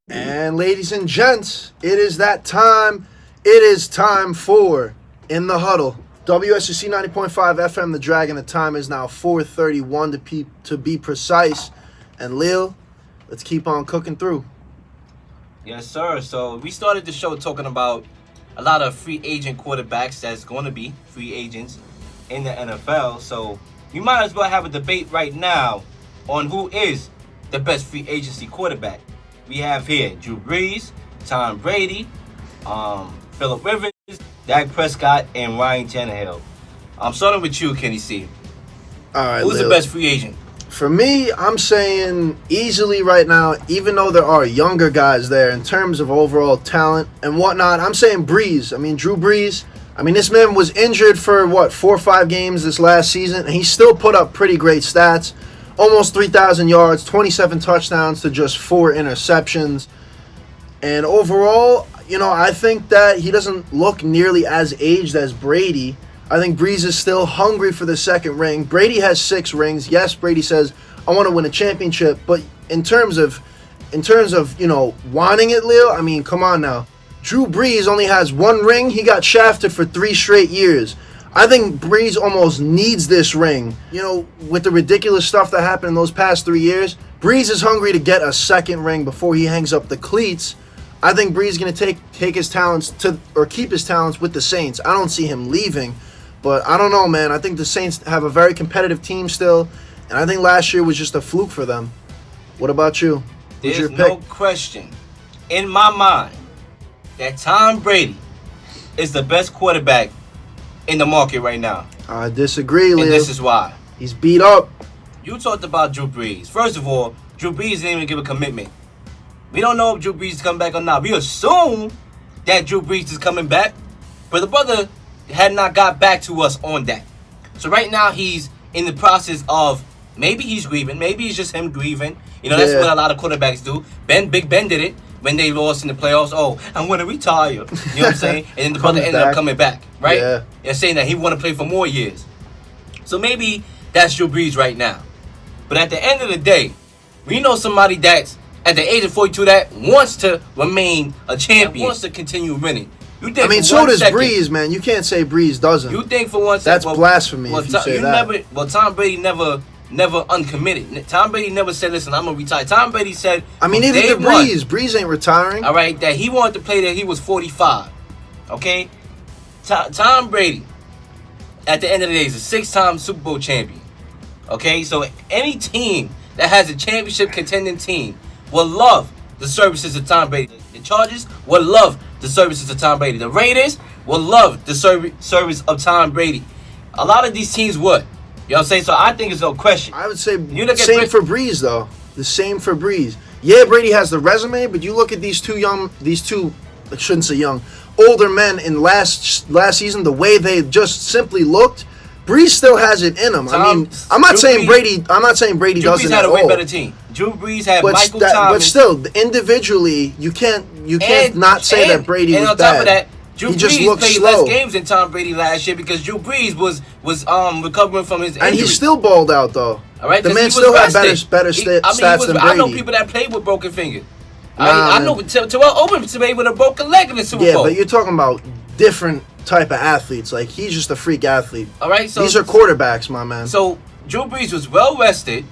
And ladies and gents, it is that time. It is time for In the Huddle. WSUC 90.5 FM, The Dragon. The time is now 4:31 to be precise. And Lil, let's keep on cooking through. Yes, sir. So we started the show talking about a lot of free agent quarterbacks that's going to be free agents in the NFL. So we might as well have a debate right now on who is the best free agency quarterback. We have here Drew Brees, Tom Brady, Phillip Rivers, Dak Prescott, and Ryan Tannehill. I'm starting with you, Kenny C. All right, who's Lil. the best free agent? For me, I'm saying easily right now, even though there are younger guys there in terms of overall talent and whatnot, I'm saying Brees. I mean, Drew Brees. I mean, this man was injured for, 4 or 5 games this last season, and he still put up pretty great stats. Almost 3,000 yards, 27 touchdowns to just 4 interceptions. And overall, I think that he doesn't look nearly as aged as Brady. I think Brees is still hungry for the second ring. Brady has 6 rings. Yes, Brady says, I want to win a championship. But in terms of wanting it, Lil, I mean, come on now. Drew Brees only has 1 ring. He got shafted for 3 straight years. I think Brees almost needs this ring. With the ridiculous stuff that happened in those past 3 years, Brees is hungry to get a second ring before he hangs up the cleats. I think Brees is going to take his talents keep his talents with the Saints. I don't see him leaving, but I don't know, man. I think the Saints have a very competitive team still, and I think last year was just a fluke for them. What about you? Who's your There's pick? no question in my mind that Tom Brady is the best quarterback in the market right now. I disagree, Lil. And this is why. He's beat up. You talked about Drew Brees. First of all, Drew Brees didn't even give a commitment. We don't know if Drew Brees is coming back or not. We assume that Drew Brees is coming back, but the brother had not got back to us on that. So right now he's in the process of, maybe he's grieving, maybe it's just him grieving. That's what a lot of quarterbacks do. Big Ben did it when they lost in the playoffs. Oh, I'm going to retire. You know what I'm saying? And then the brother ended up coming back, right? Yeah. And saying that he want to play for more years. So maybe that's Drew Brees right now. But at the end of the day, we know somebody that's at the age of 42 that wants to remain a champion, wants to continue winning. You think so does Brees, man. You can't say Brees doesn't. You think for 1 second. That's blasphemy if you say that. Tom Brady never uncommitted. Tom Brady never said, listen, I'm going to retire. Tom Brady said, neither did Brees. Brees ain't retiring. All right, that he wanted to play till he was 45. Okay? Tom Brady, at the end of the day, is a 6-time Super Bowl champion. Okay? So any team that has a championship contending team will love the services of Tom Brady. The Chargers will love the services of Tom Brady. The Raiders will love the service of Tom Brady. A lot of these teams would. You know what I'm saying? So I think it's no question. I would say same for Brees, though. The same for Brees. Yeah, Brady has the resume, but you look at these two, I shouldn't say young, older men in last season, the way they just simply looked, Brees still has it in him. I'm not saying Brady doesn't Drew Brees had a way better team. Drew Brees had Michael Thomas. But still, individually, you can't not say that Brady was bad. And on top of that, Drew Brees Brees played less games than Tom Brady last year because Drew Brees was recovering from his injury. And he still balled out, though. All right, the man still had better stats than Brady. I know people that played with broken fingers. I know Terrell Owens played with a broken leg in the Super Bowl. Yeah, but you're talking about different type of athletes. Like, he's just a freak athlete. All right, so these are quarterbacks, my man. So Drew Brees was well rested.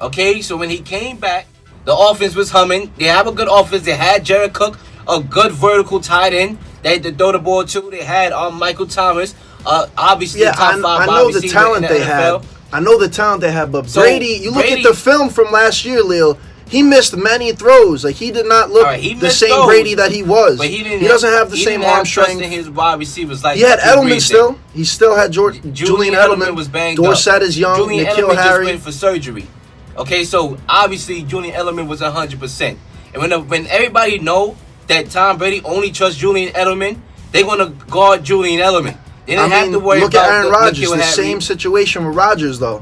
Okay, so when he came back, the offense was humming. They have a good offense. They had Jared Cook, a good vertical tight end. They had to throw the ball to. They had Michael Thomas, obviously top 5 I know the talent they had. I know the talent they had, but Brady, you look at the film from last year, Lil. He missed many throws. Like, he did not look the same Brady that he was. But he doesn't have the same arm strength. In his wide receivers like he had Edelman still. He still had Julian Edelman. Was banged Dorsett up. is young. Julian N'Keal Edelman Harry just went for surgery. Okay, so obviously Julian Edelman was 100%. And when everybody know that Tom Brady only trusts Julian Edelman, they're gonna guard Julian Edelman. They didn't have to worry about. Look at Aaron Rodgers. The same situation with Rodgers, though.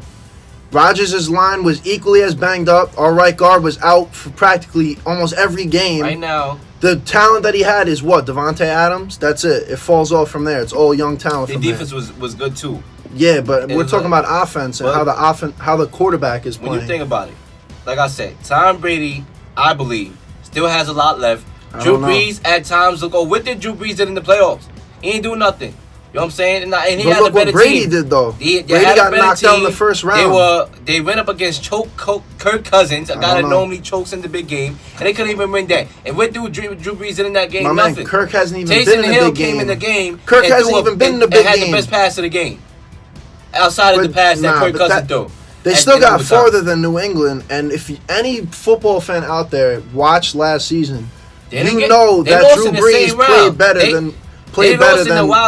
Rodgers' line was equally as banged up. Our right guard was out for practically almost every game. Right now, the talent that he had is what? Devontae Adams? That's it. It falls off from there. It's all young talent the from defense there. was good too. Yeah, but we're talking about offense and how the quarterback is playing. When you think about it, like I said, Tom Brady, I believe, is still has a lot left. I Drew don't know. Brees at times look. Oh, what did Drew Brees did in the playoffs? He ain't do nothing. You know what I'm saying? And he But had look a better what Brady team. did, though. They Brady had a got better knocked out in the team. first round. They went up against Kirk Cousins, a guy that don't know. normally chokes in the big game, and they couldn't even win that. And what do Drew Brees did in that game? My Nothing. man, Kirk hasn't even Taysom been in the Hill big came game. in the game. Kirk and hasn't threw even been in the and big had game. the best pass of the game. Outside of the pass that Kirk Cousins threw. They still got farther than New England, and if any football fan out there watched last season, you know that Drew Brees played better than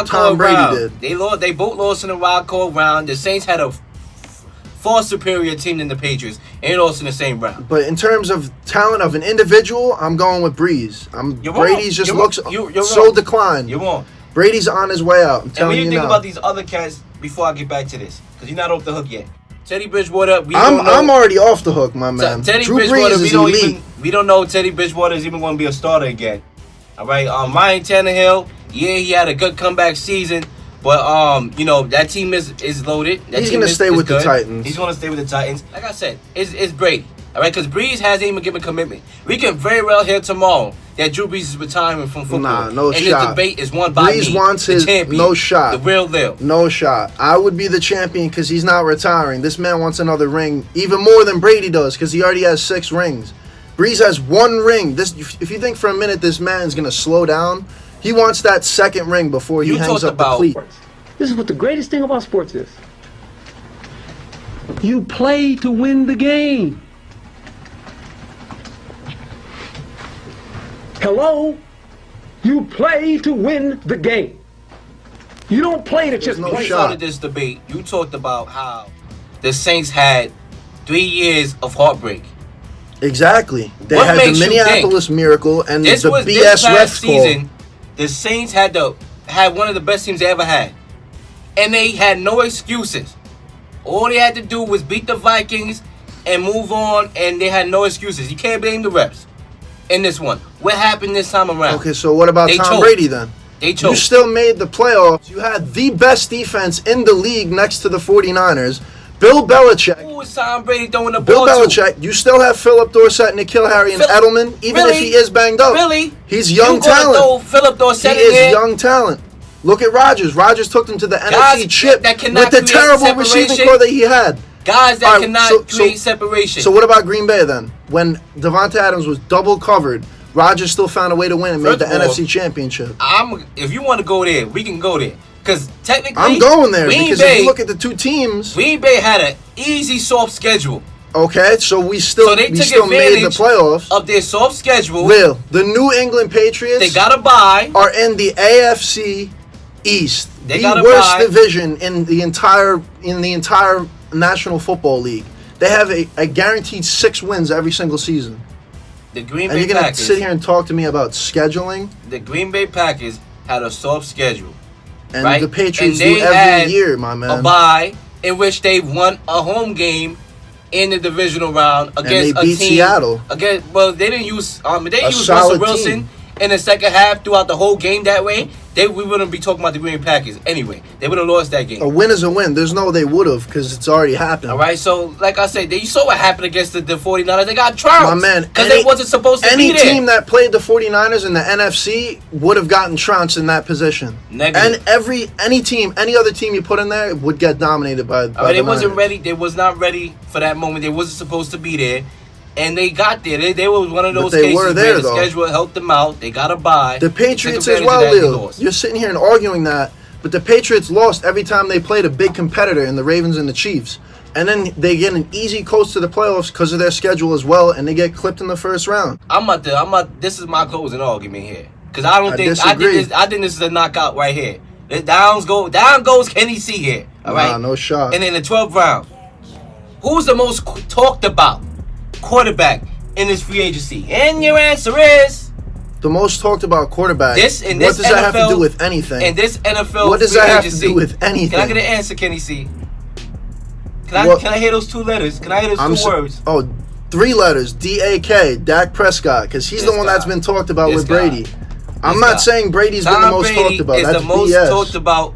Tom Brady did. They both lost in the wild card round. The Saints had a far superior team than the Patriots, and they lost in the same round. But in terms of talent of an individual, I'm going with Brees. Brady's just looks so declined. You're wrong. Brady's on his way out. I'm And telling when you you think now. about these other cats, before I get back to this, because you're not off the hook yet. Teddy Bridgewater, I'm already off the hook, my man. Teddy Drew Bridgewater, Brees is elite. we don't know if Teddy Bridgewater is even going to be a starter again. All right, Ryan Tannehill, yeah, he had a good comeback season, but that team is loaded. He's going to stay with the Titans. He's going to stay with the Titans. Like I said, it's Brady. All right, because Brees hasn't even given commitment. We can very well hear tomorrow that Drew Brees is retiring from football. Nah, no and shot. And the debate is won by Brees me, wants the his champion, no shot. the real deal. No shot. I would be the champion because he's not retiring. This man wants another ring, even more than Brady does, because he already has 6 rings. Brees has 1 ring. If you think for a minute this man's gonna slow down, he wants that 2nd ring before he hangs up the cleat. This is what the greatest thing about sports is. You play to win the game. Hello? You play to win the game. You don't play to just no play. You shot. started this debate. You talked about how the Saints had 3 years of heartbreak. Exactly. They What had the makes you Minneapolis Miracle and the This BS past ref call. season, the Saints had one of the best teams they ever had, and they had no excuses. All they had to do was beat the Vikings and move on, and they had no excuses. You can't blame the refs in this one. What happened this time around? Okay, so what about They Tom choked. Brady then? They choked. You still made the playoffs. You had the best defense in the league next to the 49ers. Bill Belichick. Who was Tom Brady throwing the Bill ball Belichick, you still have Philip Dorsett, Nikhil Harry, and Edelman, even if he is banged up. Really? He's young talent. Philip Dorsett He is young talent. Look at Rodgers. Rodgers took them to the NFC Chip that cannot with the create terrible receiving separation. core that he had. Guys that All right, cannot create separation. So what about Green Bay then? When Devonta Adams was double covered, Rodgers still found a way to win and made the First of all, NFC Championship. If you want to go there, we can go there. Because technically, I'm going there Green because Bay, if you look at the 2 teams, Green Bay had an easy, soft schedule. okay, so we still So they took made the advantage playoffs. of their soft schedule. Will the New England Patriots They got a bye. are in the AFC East, They the got a worst bye. division in the entire National Football League. They have a guaranteed 6 wins every single season. The Green And Bay you're gonna Packers. sit here and talk to me about scheduling, The Green Bay Packers had a soft schedule. and Right? the Patriots And they do every had year, my man. A bye in which they won a home game in the divisional round against they beat a team. Seattle. They didn't use A used solid Russell Wilson team. in the second half throughout the whole game that way. We wouldn't be talking about the Green Bay Packers anyway. They would have lost that game. A win is a win. There's no they would have because it's already happened. All right, so like I said, you saw what happened against the 49ers. They got trounced. My man, because they wasn't supposed to be any there. team that played the 49ers in the NFC would have gotten trounced in that position. Negative. And any other team you put in there would get dominated by All right, they the wasn't Niners. ready. They was not ready for that moment. They wasn't supposed to be there. And they got there. They were one of But those they cases were there, where the though. schedule helped them out. They got a bye. The They took Patriots as advantage well, of that and Leo. lost. You're sitting here and arguing that, but the Patriots lost every time they played a big competitor in the Ravens and the Chiefs. And then they get an easy coast to the playoffs because of their schedule as well, and they get clipped in the first round. This is my closing argument here. Because I disagree. think this is a knockout right here. Down goes Kenny C here. All right. Nah, no shot. And in the 12th round, who's the most talked about quarterback in this free agency? And your answer is The most talked about quarterback. this. In What this does that have to NFL do with anything? In this NFL, What does free that have to agency. do with anything? Can I get an answer, Kenny C? What- Can I hear those 2 letters? Can I hear those 2 words? 3 letters. DAK. Dak Prescott, because he's This the one that's guy. been talked about This with guy. Brady. I'm This not guy. saying Brady's been the Tom most Brady talked about. is That's the most BS. talked about.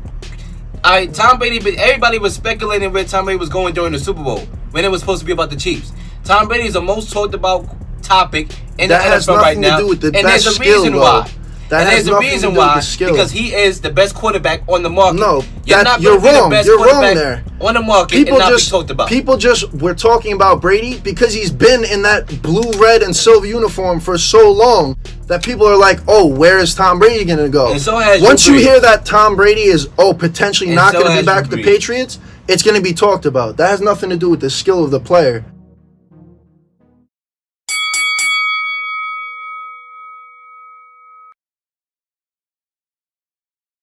Tom Brady, but everybody was speculating where Tom Brady was going during the Super Bowl when it was supposed to be about the Chiefs. Tom Brady is the most talked about topic in That the has NFL right nothing to now. do with the And best there's a skill, reason though. why. That And has there's a nothing to reason do with why. the skill. Because he is the best quarterback on the market. No, You're not you're gonna be the wrong. best You're wrong quarterback there. on the market People and not just be talked about. people just were talking about Brady because he's been in that blue, red, and silver uniform for so long that people are like, "Oh, where is Tom Brady gonna go?" And so has Once Drew you Brees. hear that Tom Brady is potentially And not so gonna be has back Drew with the Brees. Patriots, it's gonna be talked about. That has nothing to do with the skill of the player.